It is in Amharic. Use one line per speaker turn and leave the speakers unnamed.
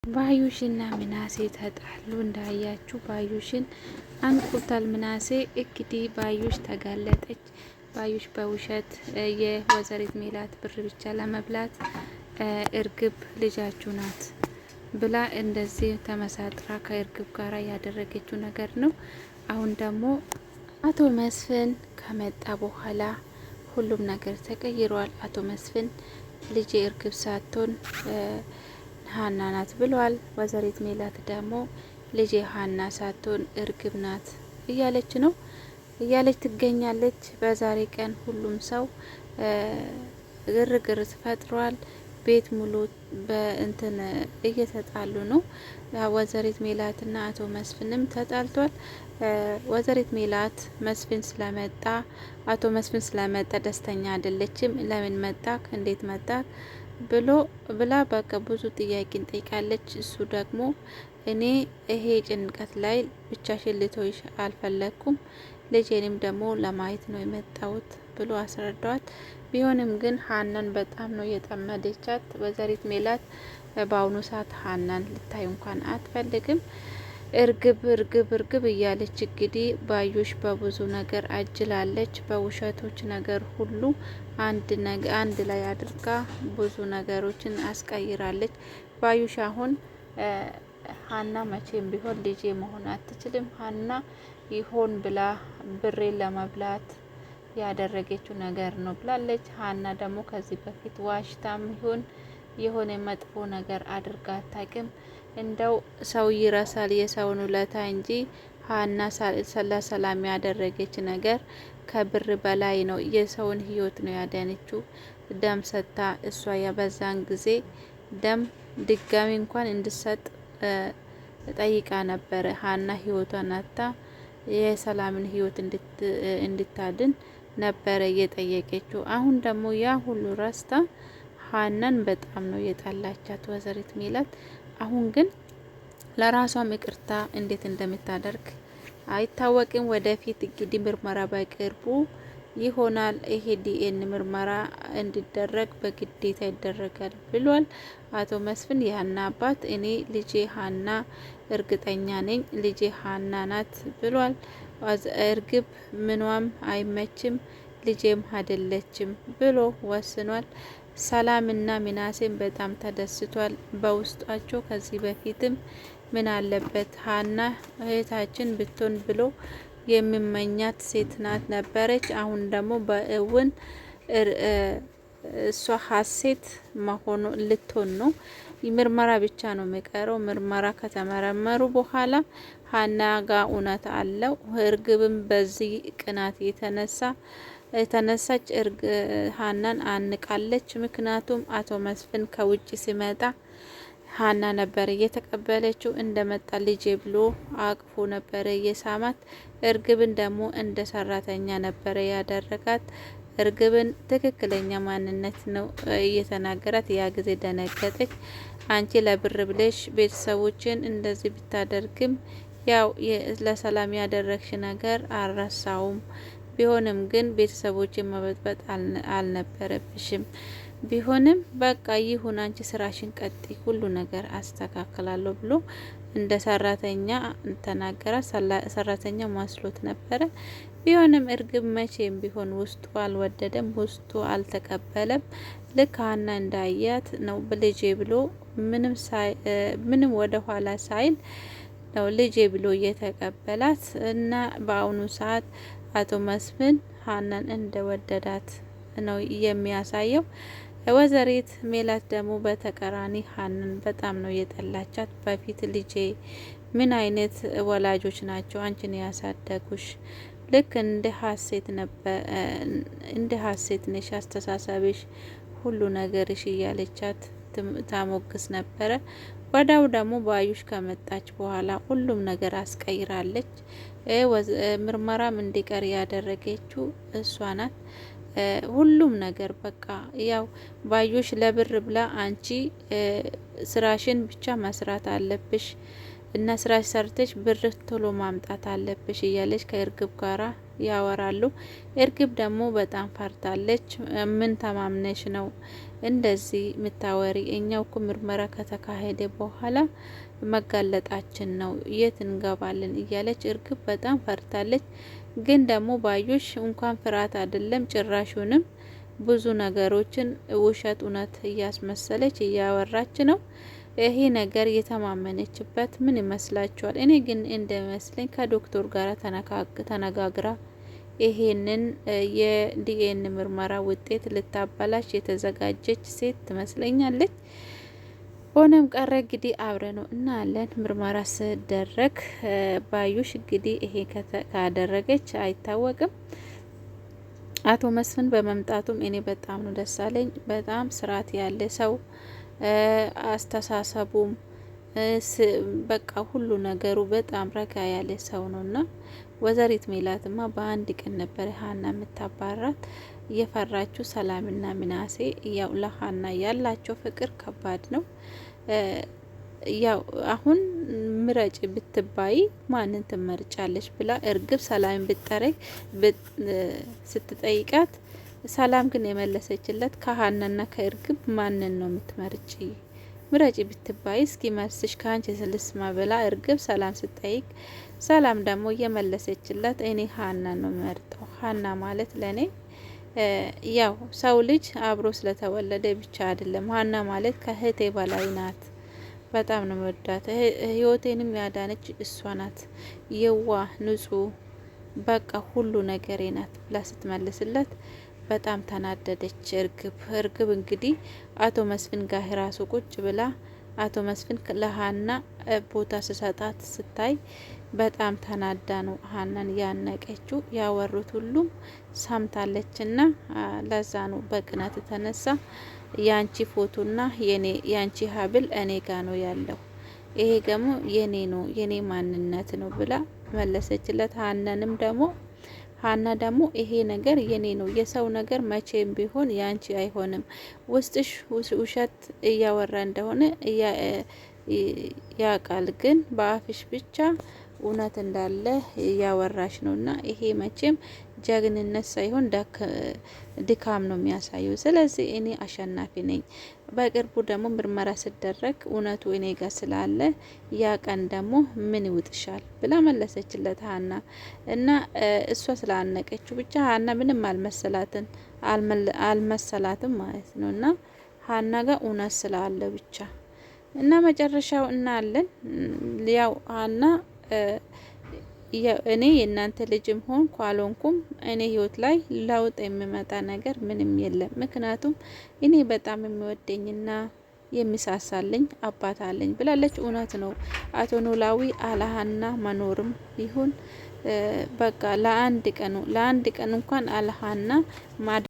ባዩሽና ምናሴ ተጣሉ። እንዳያችሁ ባዩሽን አንቁታል። ምናሴ እንግዲህ ባዩሽ ተጋለጠች። ባዩሽ በውሸት የወይዘሪት ሜላት ብር ብቻ ለመብላት እርግብ ልጃችሁ ናት ብላ እንደዚህ ተመሳጥራ ከእርግብ ጋር ያደረገችው ነገር ነው። አሁን ደግሞ አቶ መስፍን ከመጣ በኋላ ሁሉም ነገር ተቀይሯል። አቶ መስፍን ልጄ እርግብ ሳትሆን ሀና ናት ብሏል። ወይዘሪት ሜላት ደግሞ ልጄ ሀና ሳትሆን እርግብ ናት እያለች ትገኛለች። በዛሬ ቀን ሁሉም ሰው ግርግር ፈጥሯል። ቤት ሙሉ በእንትን እየተጣሉ ነው። ወይዘሪት ሜላትና አቶ መስፍንም ተጣልቷል። ወይዘሪት ሜላት አቶ መስፍን ስለመጣ ደስተኛ አይደለችም። ለምን መጣክ? እንዴት መጣክ? ብላ በቃ ብዙ ጥያቄን ጠይቃለች። እሱ ደግሞ እኔ ይሄ ጭንቀት ላይ ብቻሽን ልተውሽ አልፈለኩም፣ ልጄንም ደግሞ ለማየት ነው የመጣሁት ብሎ አስረዳዋት። ቢሆንም ግን ሀናን በጣም ነው የጠመደቻት። ወይዘሪት ሜላት በአሁኑ ሰዓት ሀናን ልታይ እንኳን አትፈልግም። እርግብ እያለች እንግዲህ ባዩሽ በብዙ ነገር አጅላለች። በውሸቶች ነገር ሁሉ አንድ ላይ አድርጋ ብዙ ነገሮችን አስቀይራለች። ባዩሽ አሁን ሀና መቼም ቢሆን ልጄ መሆን አትችልም። ሀና ይሆን ብላ ብሬን ለመብላት ያደረገችው ነገር ነው ብላለች። ሀና ደግሞ ከዚህ በፊት ዋሽታም ይሆን የሆነ መጥፎ ነገር አድርጋ አታውቅም። እንደው ሰው ይረሳል የሰውን ውለታ እንጂ ሀና ሰላም ያደረገች ነገር ከብር በላይ ነው። የሰውን ሕይወት ነው ያዳነችው። ደም ሰጥታ እሷ የበዛን ጊዜ ደም ድጋሚ እንኳን እንድሰጥ ጠይቃ ነበረ። ሀና ሕይወቷን አታ የሰላምን ሕይወት እንድታድን ነበረ እየጠየቀችው። አሁን ደግሞ ያ ሁሉ ረስታ ሀናን በጣም ነው የጠላቻት ወይዘሪት ሜላት። አሁን ግን ለራሷም ይቅርታ እንዴት እንደምታደርግ አይታወቅም። ወደፊት እንግዲህ ምርመራ በቅርቡ ይሆናል። ይሄ ዲኤን ምርመራ እንዲደረግ በግዴታ ይደረጋል ብሏል አቶ መስፍን። የሀና አባት እኔ ልጄ ሀና እርግጠኛ ነኝ ልጄ ሀና ናት ብሏል። እርግብ ምኗም አይመችም ልጄም አይደለችም ብሎ ወስኗል። ሰላምና ሚናሴም በጣም ተደስቷል በውስጣቸው። ከዚህ በፊትም ምን አለበት ሀና እህታችን ብትሆን ብሎ የሚመኛት ሴት ናት ነበረች። አሁን ደግሞ በእውን እሷ ሀሴት መሆኑ ልትሆን ነው። ምርመራ ብቻ ነው የሚቀረው። ምርመራ ከተመረመሩ በኋላ ሀና ጋር እውነት አለው። እርግብም በዚህ ቅናት የተነሳች ሀናን አንቃለች። ምክንያቱም አቶ መስፍን ከውጭ ሲመጣ ሀና ነበር እየተቀበለችው። እንደመጣ ልጄ ብሎ አቅፎ ነበረ የሳማት። እርግብን ደግሞ እንደ ሰራተኛ ነበረ ያደረጋት። እርግብን ትክክለኛ ማንነት ነው እየተናገራት። ያ ጊዜ ደነገጠች። አንቺ ለብር ብለሽ ቤተሰቦችን እንደዚህ ብታደርግም ያው ለሰላም ያደረግሽ ነገር አልረሳውም። ቢሆንም ግን ቤተሰቦችን መበጥበጥ አልነበረብሽም። ቢሆንም በቃ ይሁን፣ አንቺ ስራሽን ቀጥ፣ ሁሉ ነገር አስተካክላለሁ ብሎ እንደ ሰራተኛ ተናገራት። ሰራተኛ ማስሎት ነበረ። ቢሆንም እርግብ መቼም ቢሆን ውስጡ አልወደደም፣ ውስጡ አልተቀበለም። ልክ ሀና እንዳያት ነው ልጄ ብሎ ምንም ወደ ኋላ ሳይል ነው ልጄ ብሎ እየተቀበላት እና በአሁኑ ሰዓት አቶ መስፍን ሀናን እንደወደዳት ነው የሚያሳየው። ወይዘሪት ሜላት ደግሞ በተቃራኒ ሀናን በጣም ነው የጠላቻት። በፊት ልጄ ምን አይነት ወላጆች ናቸው አንቺን ያሳደጉሽ? ልክ እንደ ሀሴት ነሽ፣ አስተሳሰብሽ፣ ሁሉ ነገርሽ እያለቻት ታሞግስ ነበረ። ወዳው ደግሞ ባዩሽ ከመጣች በኋላ ሁሉም ነገር አስቀይራለች። ምርመራም እንዲቀር ያደረገችው እሷ ናት። ሁሉም ነገር በቃ ያው ባዩሽ ለብር ብላ አንቺ ስራሽን ብቻ መስራት አለብሽ እና ስራሽ ሰርተሽ ብር ቶሎ ማምጣት አለብሽ እያለች ከእርግብ ጋራ ያወራሉ። እርግብ ደግሞ በጣም ፈርታለች። ምን ተማምነሽ ነው እንደዚህ ምታወሪ? እኛው እኮ ምርመራ ከተካሄደ በኋላ መጋለጣችን ነው፣ የት እንገባለን እያለች እርግብ በጣም ፈርታለች። ግን ደግሞ ባዩሽ እንኳን ፍርሃት አይደለም ጭራሹንም ብዙ ነገሮችን ውሸት እውነት እያስመሰለች እያወራች ነው። ይሄ ነገር የተማመነችበት ምን ይመስላችኋል? እኔ ግን እንደመስለኝ ከዶክተር ጋር ተነጋግራ ይሄንን የዲኤን ምርመራ ውጤት ልታበላሽ የተዘጋጀች ሴት ትመስለኛለች። ሆነም ቀረ እንግዲህ አብረ ነው እናያለን። ምርመራ ስደረግ ባዩሽ እንግዲህ ይሄ ካደረገች አይታወቅም። አቶ መስፍን በመምጣቱም እኔ በጣም ነው ደስ አለኝ። በጣም ስርዓት ያለ ሰው፣ አስተሳሰቡም በቃ ሁሉ ነገሩ በጣም ረጋ ያለ ሰው ነውና ወይዘሪት ሜላትማ በአንድ ቀን ነበር ሀና የምታባራት። እየፈራችሁ ሰላምና ምናሴ ያው ለሀና ያላቸው ፍቅር ከባድ ነው። ያው አሁን ምረጭ ብትባይ ማንን ትመርጫለች ብላ እርግብ ሰላም ስትጠይቃት፣ ሰላም ግን የመለሰችለት ከሀናና ከእርግብ ማንን ነው የምትመርጪ? ምረጭ ብትባይ እስኪ መልስሽ ከአንቺ ስልስማ ብላ እርግብ ሰላም ስትጠይቅ፣ ሰላም ደግሞ የመለሰችለት እኔ ሀና ነው መርጠው። ሀና ማለት ለኔ ያው ሰው ልጅ አብሮ ስለተወለደ ብቻ አይደለም። ሀና ማለት ከእህቴ በላይ ናት። በጣም ነው መወዳት። ህይወቴንም ያዳነች እሷ ናት። የዋ ንጹህ በቃ ሁሉ ነገሬ ናት ብላ ስትመልስለት በጣም ተናደደች እርግብ እንግዲህ አቶ መስፍን ጋር ራሱ ቁጭ ብላ አቶ መስፍን ለሀና ቦታ ስሰጣት ስታይ በጣም ተናዳ ነው ሀናን ያነቀችው። ያወሩት ሁሉም ሰምታለችና ለዛ ነው በቅናት የተነሳ ያንቺ ፎቶና ያንቺ ሀብል እኔ ጋ ነው ያለው፣ ይሄ ደግሞ የኔ ነው የኔ ማንነት ነው ብላ መለሰችለት። ሀና ደግሞ ይሄ ነገር የኔ ነው፣ የሰው ነገር መቼም ቢሆን ያንቺ አይሆንም፣ ውስጥሽ ውሸት እያወራ እንደሆነ ያቃል፣ ግን በአፍሽ ብቻ እውነት እንዳለ እያወራሽ ነውና ይሄ መቼም ጀግንነት ሳይሆን ድካም ነው የሚያሳየው። ስለዚህ እኔ አሸናፊ ነኝ። በቅርቡ ደግሞ ምርመራ ሲደረግ እውነቱ እኔ ጋር ስላለ ያ ቀን ደግሞ ምን ይውጥሻል ብላ መለሰችለት ሀና። እና እሷ ስላነቀችው ብቻ ሀና ምንም አልመሰላትም ማለት ነው። እና ሀና ጋር እውነት ስላለ ብቻ እና መጨረሻው እናያለን። ያው ሀና እኔ የእናንተ ልጅም ሆንኩ አልሆንኩም እኔ ህይወት ላይ ለውጥ የሚመጣ ነገር ምንም የለም። ምክንያቱም እኔ በጣም የሚወደኝና የሚሳሳልኝ አባት አለኝ ብላለች። እውነት ነው። አቶ ኖላዊ አለሀና መኖርም ይሁን በቃ ለአንድ ቀን እንኳን አለሀና